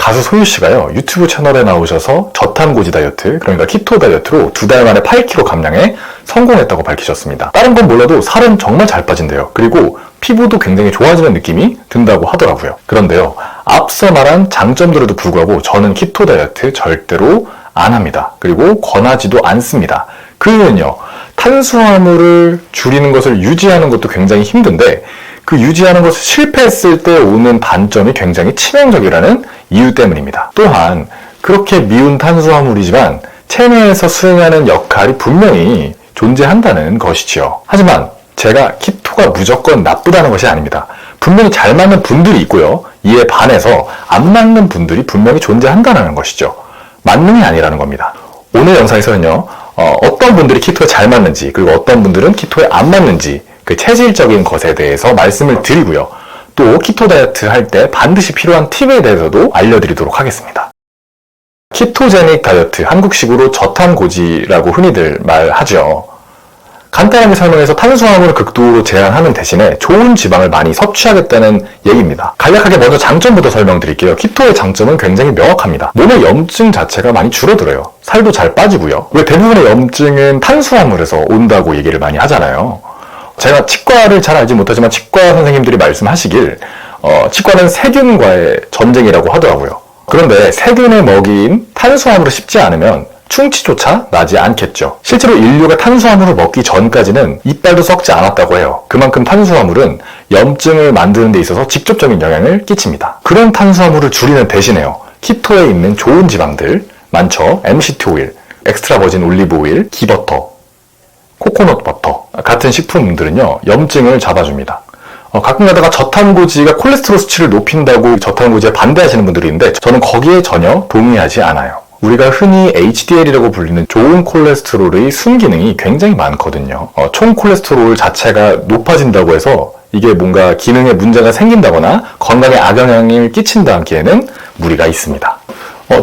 가수 소유씨가요, 유튜브 채널에 나오셔서 저탄고지 다이어트, 그러니까 키토 다이어트로 2달 만에 8kg 감량에 성공했다고 밝히셨습니다. 다른 건 몰라도 살은 정말 잘 빠진대요. 그리고 피부도 굉장히 좋아지는 느낌이 든다고 하더라고요. 그런데요, 앞서 말한 장점들에도 불구하고 저는 키토 다이어트 절대로 안 합니다. 그리고 권하지도 않습니다. 그 이유는요, 탄수화물을 줄이는 것을 유지하는 것도 굉장히 힘든데 그 유지하는 것을 실패했을 때 오는 단점이 굉장히 치명적이라는 이유 때문입니다. 또한 그렇게 미운 탄수화물이지만 체내에서 수행하는 역할이 분명히 존재한다는 것이지요. 하지만 제가 키토가 무조건 나쁘다는 것이 아닙니다. 분명히 잘 맞는 분들이 있고요. 이에 반해서 안 맞는 분들이 분명히 존재한다는 것이죠. 만능이 아니라는 겁니다. 오늘 영상에서는요, 어떤 분들이 키토에 잘 맞는지, 그리고 어떤 분들은 키토에 안 맞는지, 그 체질적인 것에 대해서 말씀을 드리고요. 또 키토 다이어트 할 때 반드시 필요한 팁에 대해서도 알려드리도록 하겠습니다. 키토제닉 다이어트, 한국식으로 저탄고지라고 흔히들 말하죠. 간단하게 설명해서 탄수화물을 극도로 제한하는 대신에 좋은 지방을 많이 섭취하겠다는 얘기입니다. 간략하게 먼저 장점부터 설명드릴게요. 키토의 장점은 굉장히 명확합니다. 몸의 염증 자체가 많이 줄어들어요. 살도 잘 빠지고요. 왜 대부분의 염증은 탄수화물에서 온다고 얘기를 많이 하잖아요. 제가 치과를 잘 알지 못하지만 치과 선생님들이 말씀하시길 치과는 세균과의 전쟁이라고 하더라고요. 그런데 세균의 먹이인 탄수화물을 씹지 않으면 충치조차 나지 않겠죠. 실제로 인류가 탄수화물을 먹기 전까지는 이빨도 썩지 않았다고 해요. 그만큼 탄수화물은 염증을 만드는 데 있어서 직접적인 영향을 끼칩니다. 그런 탄수화물을 줄이는 대신에요, 키토에 있는 좋은 지방들 많죠. MCT 오일, 엑스트라 버진 올리브 오일, 기버터, 코코넛 버터 같은 식품들은요, 염증을 잡아줍니다. 가끔 가다가 저탄고지가 콜레스테롤 수치를 높인다고 저탄고지에 반대하시는 분들이 있는데 저는 거기에 전혀 동의하지 않아요. 우리가 흔히 HDL이라고 불리는 좋은 콜레스테롤의 순기능이 굉장히 많거든요. 총 콜레스테롤 자체가 높아진다고 해서 이게 뭔가 기능에 문제가 생긴다거나 건강에 악영향을 끼친다 하기에는 무리가 있습니다.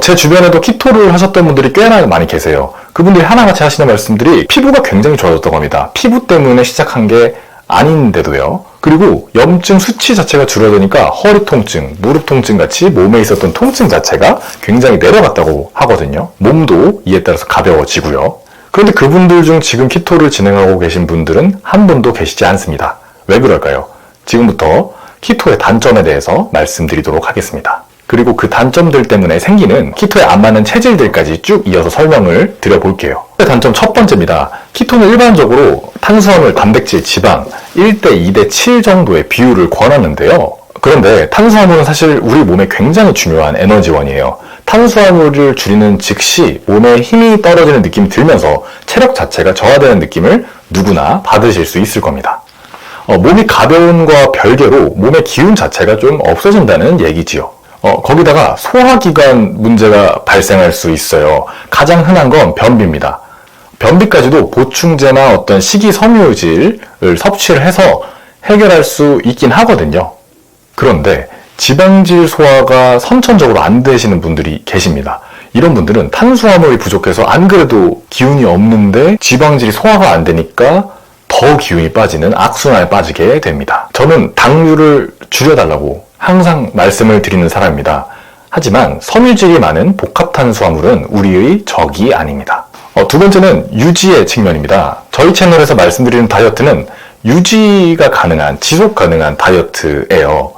제 주변에도 키토를 하셨던 분들이 꽤나 많이 계세요. 그분들이 하나같이 하시는 말씀들이 피부가 굉장히 좋아졌다고 합니다. 피부 때문에 시작한 게 아닌데도요. 그리고 염증 수치 자체가 줄어드니까 허리 통증, 무릎 통증 같이 몸에 있었던 통증 자체가 굉장히 내려갔다고 하거든요. 몸도 이에 따라서 가벼워지고요. 그런데 그분들 중 지금 키토를 진행하고 계신 분들은 한 분도 계시지 않습니다. 왜 그럴까요? 지금부터 키토의 단점에 대해서 말씀드리도록 하겠습니다. 그리고 그 단점들 때문에 생기는 키토에 안 맞는 체질들까지 쭉 이어서 설명을 드려볼게요. 단점 첫 번째입니다. 키토는 일반적으로 탄수화물, 단백질, 지방 1대 2대 7 정도의 비율을 권하는데요. 그런데 탄수화물은 사실 우리 몸에 굉장히 중요한 에너지원이에요. 탄수화물을 줄이는 즉시 몸에 힘이 떨어지는 느낌이 들면서 체력 자체가 저하되는 느낌을 누구나 받으실 수 있을 겁니다. 몸이 가벼움과 별개로 몸의 기운 자체가 좀 없어진다는 얘기지요. 거기다가 소화기관 문제가 발생할 수 있어요. 가장 흔한 건 변비입니다. 변비까지도 보충제나 어떤 식이섬유질을 섭취를 해서 해결할 수 있긴 하거든요. 그런데 지방질 소화가 선천적으로 안 되시는 분들이 계십니다. 이런 분들은 탄수화물이 부족해서 안 그래도 기운이 없는데 지방질이 소화가 안 되니까 더 기운이 빠지는 악순환에 빠지게 됩니다. 저는 당류를 줄여달라고 항상 말씀을 드리는 사람입니다. 하지만 섬유질이 많은 복합탄수화물은 우리의 적이 아닙니다. 두 번째는 유지의 측면입니다. 저희 채널에서 말씀드리는 다이어트는 유지가 가능한, 지속 가능한 다이어트예요.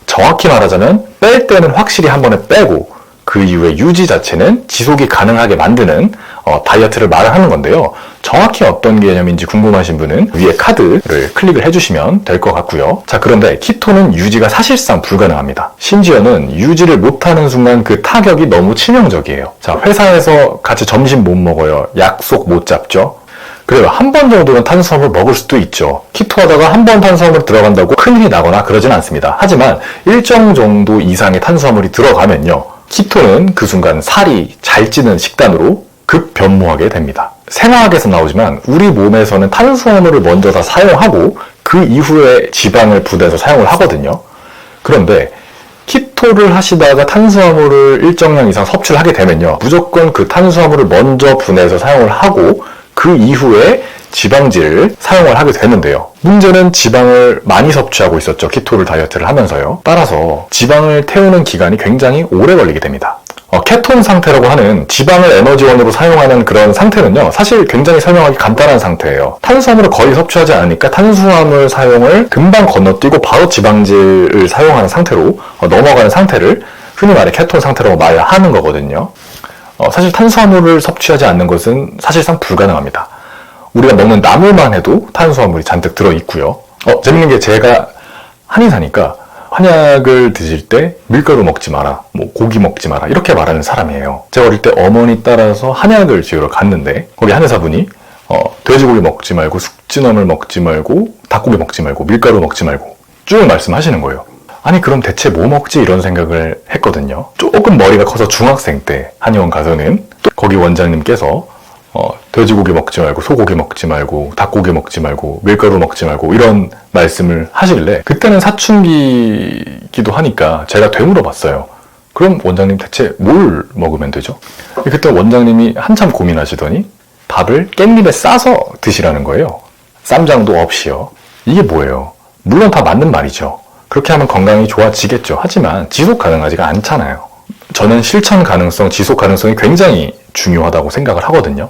정확히 말하자면 뺄 때는 확실히 한 번에 빼고 그 이후에 유지 자체는 지속이 가능하게 만드는 다이어트를 말하는 건데요. 정확히 어떤 개념인지 궁금하신 분은 위에 카드를 클릭을 해주시면 될 것 같고요. 자, 그런데 키토는 유지가 사실상 불가능합니다. 심지어는 유지를 못하는 순간 그 타격이 너무 치명적이에요. 자, 회사에서 같이 점심 못 먹어요. 약속 못 잡죠. 그래요. 한 번 정도는 탄수화물 먹을 수도 있죠. 키토 하다가 한 번 탄수화물 들어간다고 큰일이 나거나 그러진 않습니다. 하지만 일정 정도 이상의 탄수화물이 들어가면요, 키토는 그 순간 살이 잘 찌는 식단으로 급변모하게 됩니다. 생화학에서 나오지만 우리 몸에서는 탄수화물을 먼저 다 사용하고 그 이후에 지방을 분해해서 사용을 하거든요. 그런데 키토를 하시다가 탄수화물을 일정량 이상 섭취를 하게 되면요, 무조건 그 탄수화물을 먼저 분해해서 사용을 하고 그 이후에 지방질을 사용을 하게 되는데요. 문제는 지방을 많이 섭취하고 있었죠. 키토를 다이어트를 하면서요. 따라서 지방을 태우는 기간이 굉장히 오래 걸리게 됩니다. 케톤 상태라고 하는 지방을 에너지원으로 사용하는 그런 상태는요, 사실 굉장히 설명하기 간단한 상태예요. 탄수화물을 거의 섭취하지 않으니까 탄수화물 사용을 금방 건너뛰고 바로 지방질을 사용하는 상태로 넘어가는 상태를 흔히 말해 케톤 상태라고 말하는 거거든요. 사실 탄수화물을 섭취하지 않는 것은 사실상 불가능합니다. 우리가 먹는 나물만 해도 탄수화물이 잔뜩 들어있고요. 재밌는 게 제가 한의사니까 한약을 드실 때 밀가루 먹지 마라, 고기 먹지 마라 이렇게 말하는 사람이에요. 제가 어릴 때 어머니 따라서 한약을 지으러 갔는데 거기 한의사분이 돼지고기 먹지 말고 숙지나물 먹지 말고 닭고기 먹지 말고 밀가루 먹지 말고 쭉 말씀하시는 거예요. 아니 그럼 대체 뭐 먹지 이런 생각을 했거든요. 조금 머리가 커서 중학생 때 한의원 가서는 또 거기 원장님께서 돼지고기 먹지 말고 소고기 먹지 말고 닭고기 먹지 말고 밀가루 먹지 말고 이런 말씀을 하실래 그때는 사춘기기도 하니까 제가 되물어봤어요. 그럼 원장님 대체 뭘 먹으면 되죠? 그때 원장님이 한참 고민하시더니 밥을 깻잎에 싸서 드시라는 거예요. 쌈장도 없이요. 이게 뭐예요? 물론 다 맞는 말이죠. 그렇게 하면 건강이 좋아지겠죠. 하지만 지속 가능하지가 않잖아요. 저는 실천 가능성, 지속 가능성이 굉장히 중요하다고 생각을 하거든요.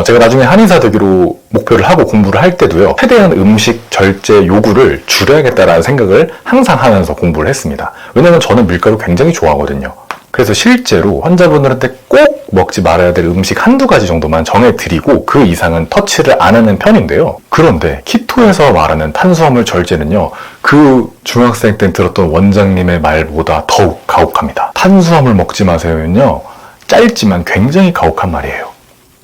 제가 나중에 한의사 되기로 목표를 하고 공부를 할 때도요, 최대한 음식 절제 요구를 줄여야겠다라는 생각을 항상 하면서 공부를 했습니다. 왜냐면 저는 밀가루 굉장히 좋아하거든요. 그래서 실제로 환자분들한테 꼭 먹지 말아야 될 음식 한두 가지 정도만 정해드리고 그 이상은 터치를 안 하는 편인데요. 그런데 키토에서 말하는 탄수화물 절제는요, 그 중학생 때 들었던 원장님의 말보다 더욱 가혹합니다. 탄수화물 먹지 마세요는요, 짧지만 굉장히 가혹한 말이에요.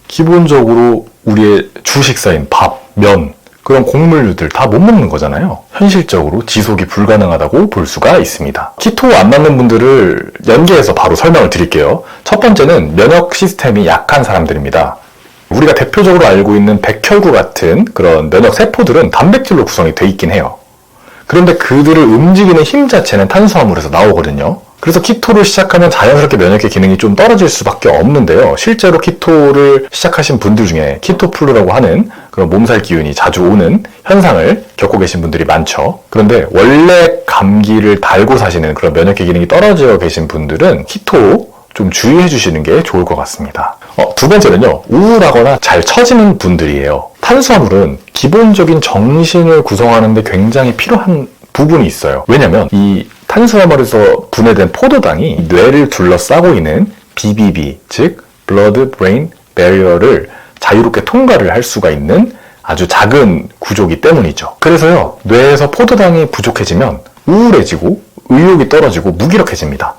기본적으로 우리의 주식사인 밥, 면, 그런 곡물류들 다 못 먹는 거잖아요. 현실적으로 지속이 불가능하다고 볼 수가 있습니다. 키토 안 맞는 분들을 연계해서 바로 설명을 드릴게요. 첫 번째는 면역 시스템이 약한 사람들입니다. 우리가 대표적으로 알고 있는 백혈구 같은 그런 면역 세포들은 단백질로 구성이 돼 있긴 해요. 그런데 그들을 움직이는 힘 자체는 탄수화물에서 나오거든요. 그래서 키토를 시작하면 자연스럽게 면역의 기능이 좀 떨어질 수밖에 없는데요. 실제로 키토를 시작하신 분들 중에 키토플루라고 하는 그런 몸살 기운이 자주 오는 현상을 겪고 계신 분들이 많죠. 그런데 원래 감기를 달고 사시는 그런 면역의 기능이 떨어져 계신 분들은 키토 좀 주의해 주시는 게 좋을 것 같습니다. 두 번째는요, 우울하거나 잘 처지는 분들이에요. 탄수화물은 기본적인 정신을 구성하는 데 굉장히 필요한 부분이 있어요. 왜냐면 이 탄수화물에서 분해된 포도당이 뇌를 둘러싸고 있는 BBB, 즉 Blood Brain Barrier를 자유롭게 통과를 할 수가 있는 아주 작은 구조이기 때문이죠. 그래서요, 뇌에서 포도당이 부족해지면 우울해지고 의욕이 떨어지고 무기력해집니다.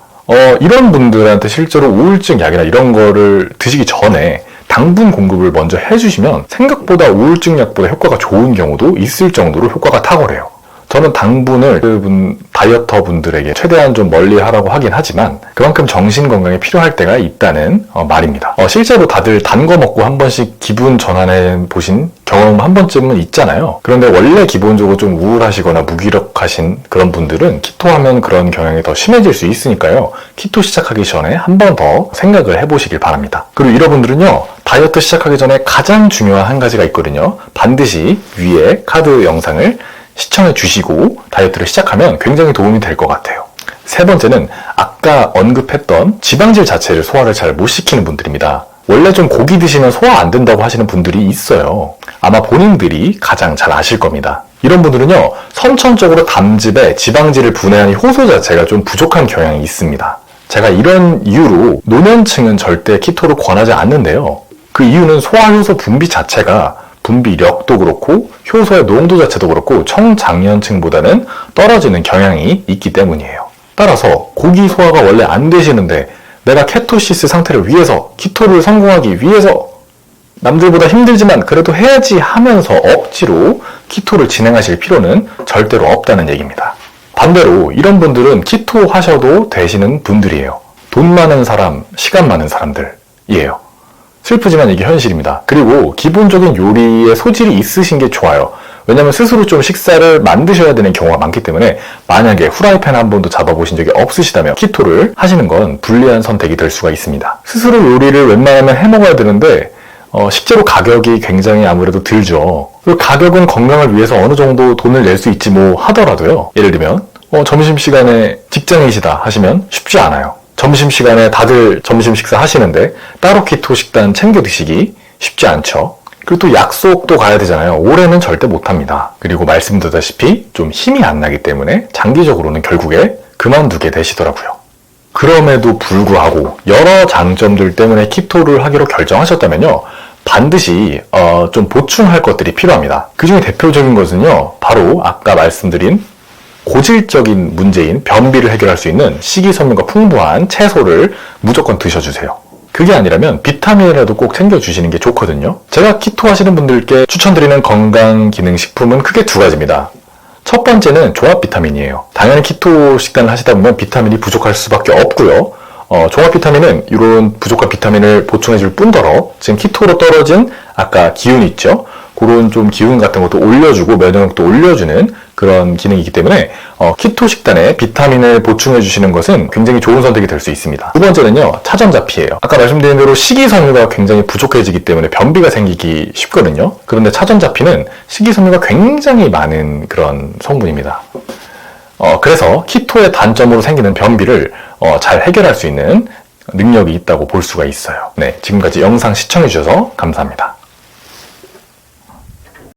이런 분들한테 실제로 우울증 약이나 이런 거를 드시기 전에 당분 공급을 먼저 해주시면 생각보다 우울증 약보다 효과가 좋은 경우도 있을 정도로 효과가 탁월해요. 저는 당분을 다이어터 분들에게 최대한 좀 멀리 하라고 하긴 하지만 그만큼 정신 건강에 필요할 때가 있다는 말입니다. 실제로 다들 단 거 먹고 한 번씩 기분 전환해 보신 경험 한 번쯤은 있잖아요. 그런데 원래 기본적으로 좀 우울하시거나 무기력하신 그런 분들은 키토하면 그런 경향이 더 심해질 수 있으니까요. 키토 시작하기 전에 한 번 더 생각을 해보시길 바랍니다. 그리고 이런 분들은요, 다이어트 시작하기 전에 가장 중요한 한 가지가 있거든요. 반드시 위에 카드 영상을 시청해 주시고 다이어트를 시작하면 굉장히 도움이 될 것 같아요. 세 번째는 아까 언급했던 지방질 자체를 소화를 잘 못 시키는 분들입니다. 원래 좀 고기 드시면 소화 안 된다고 하시는 분들이 있어요. 아마 본인들이 가장 잘 아실 겁니다. 이런 분들은요, 선천적으로 담즙에 지방질을 분해하는 효소 자체가 좀 부족한 경향이 있습니다. 제가 이런 이유로 노년층은 절대 키토를 권하지 않는데요. 그 이유는 소화효소 분비 자체가 분비력도 그렇고 효소의 농도 자체도 그렇고 청장년층보다는 떨어지는 경향이 있기 때문이에요. 따라서 고기 소화가 원래 안 되시는데 내가 케토시스 상태를 위해서 키토를 성공하기 위해서 남들보다 힘들지만 그래도 해야지 하면서 억지로 키토를 진행하실 필요는 절대로 없다는 얘기입니다. 반대로 이런 분들은 키토 하셔도 되시는 분들이에요. 돈 많은 사람, 시간 많은 사람들이에요. 슬프지만 이게 현실입니다. 그리고 기본적인 요리에 소질이 있으신 게 좋아요. 왜냐면 스스로 좀 식사를 만드셔야 되는 경우가 많기 때문에 만약에 후라이팬 한 번도 잡아보신 적이 없으시다면 키토를 하시는 건 불리한 선택이 될 수가 있습니다. 스스로 요리를 웬만하면 해먹어야 되는데 식재료 가격이 굉장히 아무래도 들죠. 그리고 가격은 건강을 위해서 어느 정도 돈을 낼 수 있지 뭐 하더라도요. 예를 들면 점심시간에 직장인이시다 하시면 쉽지 않아요. 점심시간에 다들 점심 식사 하시는데 따로 키토 식단 챙겨 드시기 쉽지 않죠. 그리고 또 약속도 가야 되잖아요. 올해는 절대 못합니다. 그리고 말씀드렸다시피 좀 힘이 안 나기 때문에 장기적으로는 결국에 그만두게 되시더라고요. 그럼에도 불구하고 여러 장점들 때문에 키토를 하기로 결정하셨다면요. 반드시 좀 보충할 것들이 필요합니다. 그 중에 대표적인 것은요. 바로 아까 말씀드린 고질적인 문제인 변비를 해결할 수 있는 식이섬유가 풍부한 채소를 무조건 드셔주세요. 그게 아니라면 비타민이라도 꼭 챙겨주시는 게 좋거든요. 제가 키토 하시는 분들께 추천드리는 건강기능식품은 크게 두 가지입니다. 첫 번째는 종합 비타민이에요. 당연히 키토 식단을 하시다 보면 비타민이 부족할 수밖에 없고요. 종합 비타민은 이런 부족한 비타민을 보충해줄 뿐더러 지금 키토로 떨어진 아까 기운 있죠? 그런 좀 기운 같은 것도 올려주고 면역력도 올려주는 그런 기능이기 때문에 키토 식단에 비타민을 보충해 주시는 것은 굉장히 좋은 선택이 될 수 있습니다. 두 번째는요, 차전자피예요. 아까 말씀드린 대로 식이섬유가 굉장히 부족해지기 때문에 변비가 생기기 쉽거든요. 그런데 차전자피는 식이섬유가 굉장히 많은 그런 성분입니다. 그래서 키토의 단점으로 생기는 변비를 잘 해결할 수 있는 능력이 있다고 볼 수가 있어요. 네, 지금까지 영상 시청해 주셔서 감사합니다.